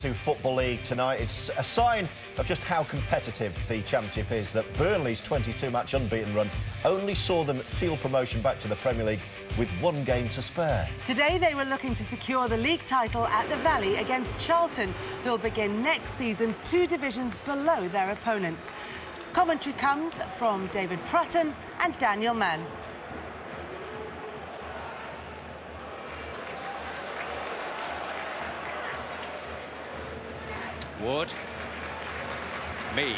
To Football League tonight. It's a sign of just how competitive the Championship is that Burnley's 22-match unbeaten run only saw them seal promotion back to the Premier League with one game to spare. Today they were looking to secure the league title at the Valley against Charlton, who'll begin next season 2 divisions below their opponents. Commentary comes from David Prutton and Daniel Mann. Wood. Mead.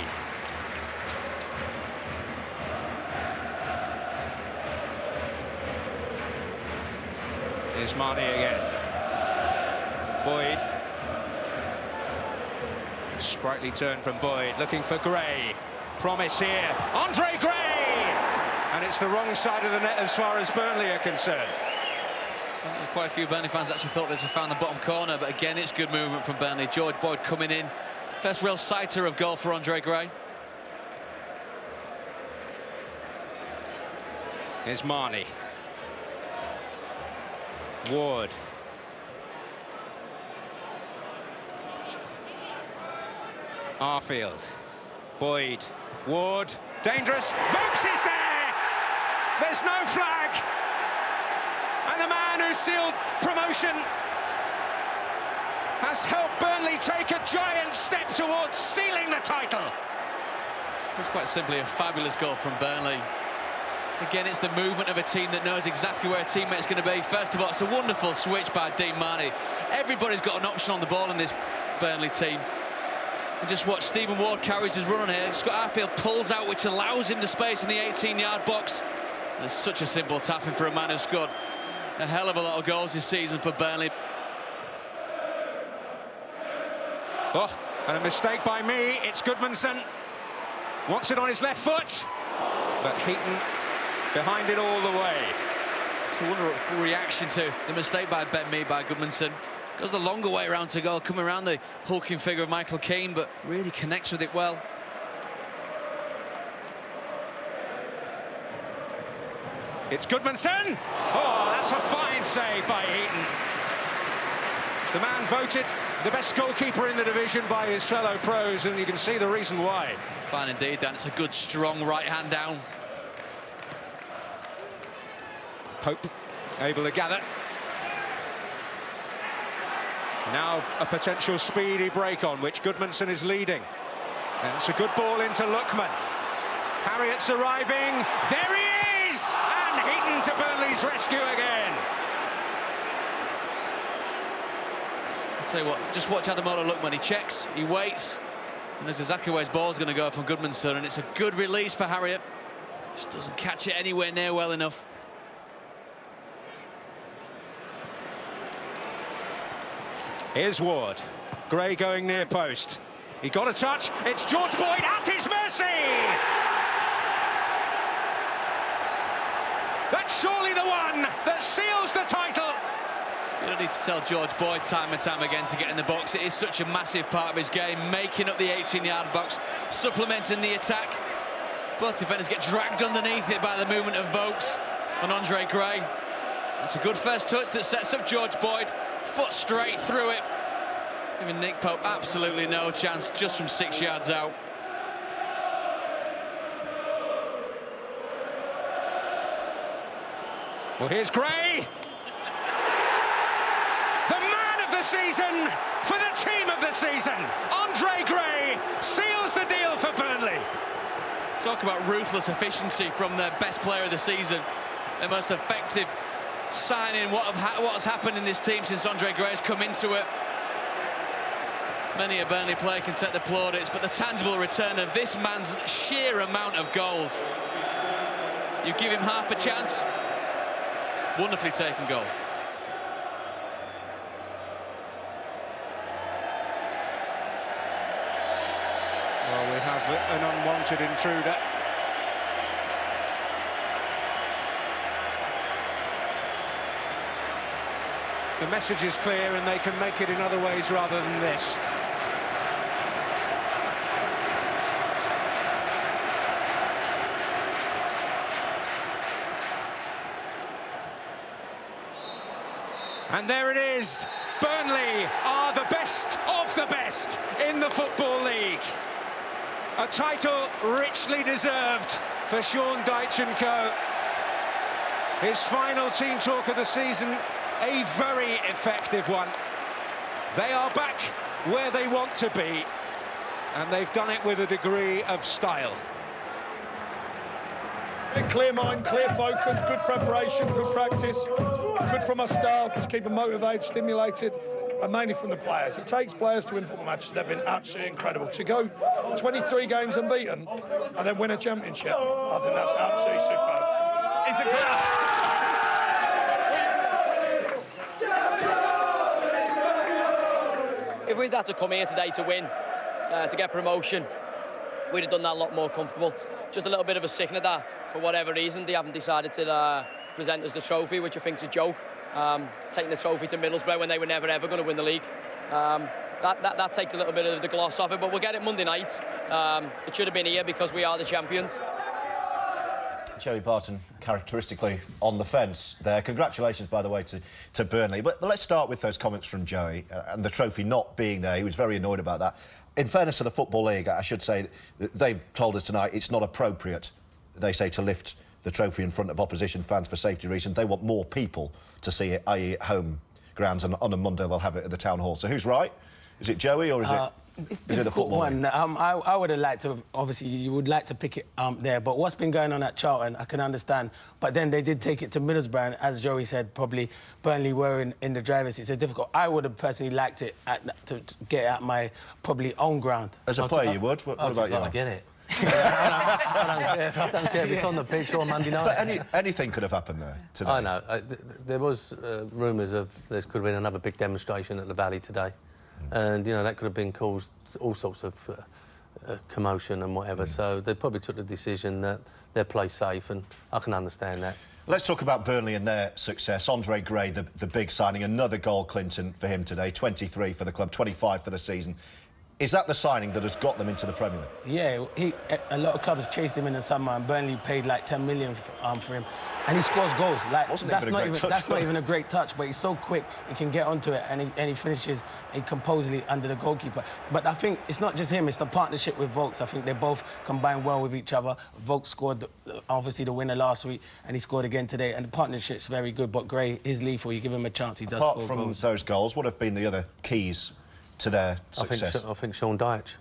Here's Marnie again. Boyd. Sprightly turn from Boyd, looking for Gray. Promise here. Andre Gray! And it's the wrong side of the net as far as Burnley are concerned. There's quite a few Burnley fans actually thought this had found the bottom corner, but again, it's good movement from Burnley. George Boyd coming in. First real sighter of goal for Andre Gray. Here's Marnie. Ward. Arfield. Boyd. Ward. Dangerous. Volkes is there! There's no flag! And the man who sealed promotion has helped Burnley take a giant step towards sealing the title. It's quite simply a fabulous goal from Burnley. Again, it's the movement of a team that knows exactly where a teammate's going to be. First of all, it's a wonderful switch by Dean Marnie. Everybody's got an option on the ball in this Burnley team. And just watch Stephen Ward carries his run on here. Scott Arfield pulls out, which allows him the space in the 18-yard box. And it's such a simple tapping for a man who scored a hell of a lot of goals this season for Burnley. Oh, and a mistake by me. It's Goodmanson. Wants it on his left foot. But Heaton behind it all the way. It's a wonderful reaction to the mistake by Ben Mee by Goodmanson. Goes the longer way around to goal, coming around the hulking figure of Michael Keane, but really connects with it well. It's Goodmanson. Oh, that's a fine save by Heaton. The man voted the best goalkeeper in the division by his fellow pros, and you can see the reason why. Fine indeed, Dan. It's a good, strong right hand down. Pope able to gather. Now a potential speedy break on, which Goodmanson is leading. And it's a good ball into Lookman. Harriet's arriving. There he is! And Heaton to Burnley's rescue again. I'll tell you what, just watch Ademola Lookman. He checks, he waits, and knows exactly where his ball's going to go from Goodmanson, and it's a good release for Harriet. Just doesn't catch it anywhere near well enough. Here's Ward. Gray going near post. He got a touch. It's George Boyd at his mercy! That's surely the one that seals the title. You don't need to tell George Boyd time and time again to get in the box. It is such a massive part of his game, making up the 18-yard box, supplementing the attack. Both defenders get dragged underneath it by the movement of Volkes and Andre Gray. It's a good first touch that sets up George Boyd. Foot straight through it. Even Nick Pope absolutely no chance, just from 6 yards out. Well, here's Gray. The man of the season for the team of the season. Andre Gray seals the deal for Burnley. Talk about ruthless efficiency from their best player of the season. Their most effective signing. What has happened in this team since Andre Gray has come into it. Many a Burnley player can take the plaudits, but the tangible return of this man's sheer amount of goals. You give him half a chance. Wonderfully taken goal. Well, we have an unwanted intruder. The message is clear, and they can make it in other ways rather than this. And there it is. Burnley are the best of the best in the Football League. A title richly deserved for Sean Dyche & Co. His final team talk of the season, a very effective one. They are back where they want to be, and they've done it with a degree of style. Clear mind, clear focus, good preparation, good practice, good from our staff to keep them motivated, stimulated, and mainly from the players. It takes players to win football matches. They've been absolutely incredible. To go 23 games unbeaten and then win a championship, I think that's absolutely superb. Is the crowd. If we'd had to come here today to win, to get promotion, we'd have done that a lot more comfortable. Just a little bit of a sickener that, for whatever reason, they haven't decided to present us the trophy, which I think's a joke. Taking the trophy to Middlesbrough when they were never ever going to win the league. That takes a little bit of the gloss off it, but we'll get it Monday night. It should have been here because we are the champions. Joey Barton, characteristically on the fence there. Congratulations, by the way, to Burnley. But let's start with those comments from Joey and the trophy not being there. He was very annoyed about that. In fairness to the Football League, I should say, they've told us tonight it's not appropriate, they say, to lift the trophy in front of opposition fans for safety reasons. They want more people to see it, i.e. at home grounds, and on a Monday they'll have it at the Town Hall. So who's right? Is it Joey or is it the Football one? League? I would have liked to, obviously, you would like to pick it there, but what's been going on at Charlton, I can understand. But then they did take it to Middlesbrough, and as Joey said, probably Burnley were in the driving seat. It's difficult. I would have personally liked it to get at my probably own ground. As a player, you would? What about you? I get it. I don't care if it's on the pitch or Monday night. But anything could have happened there today. I know. There was rumours of there could have been another big demonstration at the Valley today. And, you know, that could have been caused all sorts of commotion and whatever. So they probably took the decision that they're play safe, and I can understand that. Let's talk about Burnley and their success. Andre Gray, the big signing, another goal, Clinton, for him today. 23 for the club, 25 for the season. Is that the signing that has got them into the Premier League? Yeah, a lot of clubs chased him in the summer, and Burnley paid like 10 million for him, and he scores goals. Like that's not even a great touch, but he's so quick, he can get onto it, and he finishes composedly under the goalkeeper. But I think it's not just him; it's the partnership with Volkes. I think they both combine well with each other. Volkes scored obviously the winner last week, and he scored again today, and the partnership's very good. But Gray is lethal. You give him a chance, he does score goals. Apart from those goals, what have been the other keys to their success? I think Sean Dyche.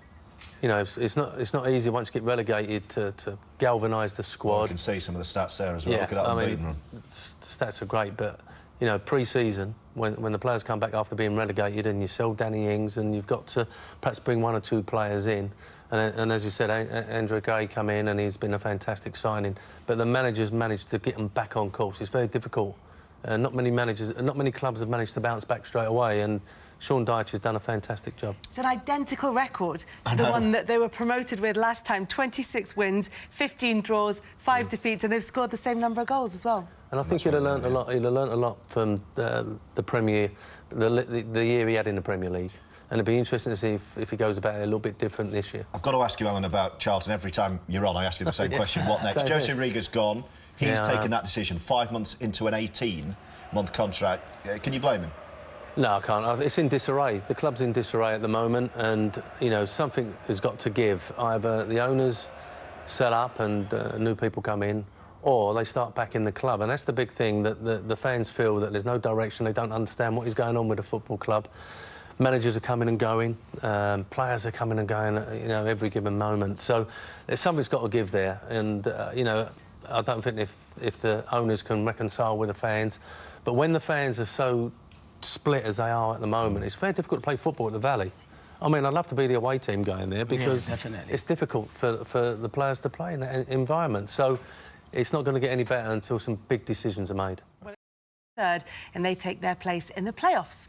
You know, it's not easy once you get relegated to galvanise the squad. Well, you can see some of the stats there as well. Yeah, look at that unbeaten run. Stats are great, but you know, pre-season when the players come back after being relegated and you sell Danny Ings and you've got to perhaps bring one or two players in, and as you said, Andre Gray come in and he's been a fantastic signing, but the managers managed to get them back on course. It's very difficult. Not many clubs have managed to bounce back straight away, and Sean Dyche has done a fantastic job. It's an identical record to the one that they were promoted with last time. 26 wins, 15 draws, 5 defeats, and they've scored the same number of goals as well. And I think he'll have learnt a lot. He'll have learnt a lot from the Premier, the year he had in the Premier League. And it'll be interesting to see if he goes about it a little bit different this year. I've got to ask you, Alan, about Charlton. Every time you're on, I ask you the same question. What next? Jose Riga's gone. He's taken that decision 5 months into an 18-month contract. Can you blame him? No, I can't. It's in disarray. The club's in disarray at the moment, and, you know, something has got to give. Either the owners sell up and new people come in, or they start back in the club. And that's the big thing, that the fans feel that there's no direction, they don't understand what is going on with the football club. Managers are coming and going, players are coming and going, you know, every given moment. So there's something's got to give there, and, you know, I don't think if the owners can reconcile with the fans. But when the fans are so split as they are at the moment, it's very difficult to play football at the Valley. I mean, I'd love to be the away team going there because it's difficult for the players to play in that environment. So it's not going to get any better until some big decisions are made. Third, and they take their place in the playoffs.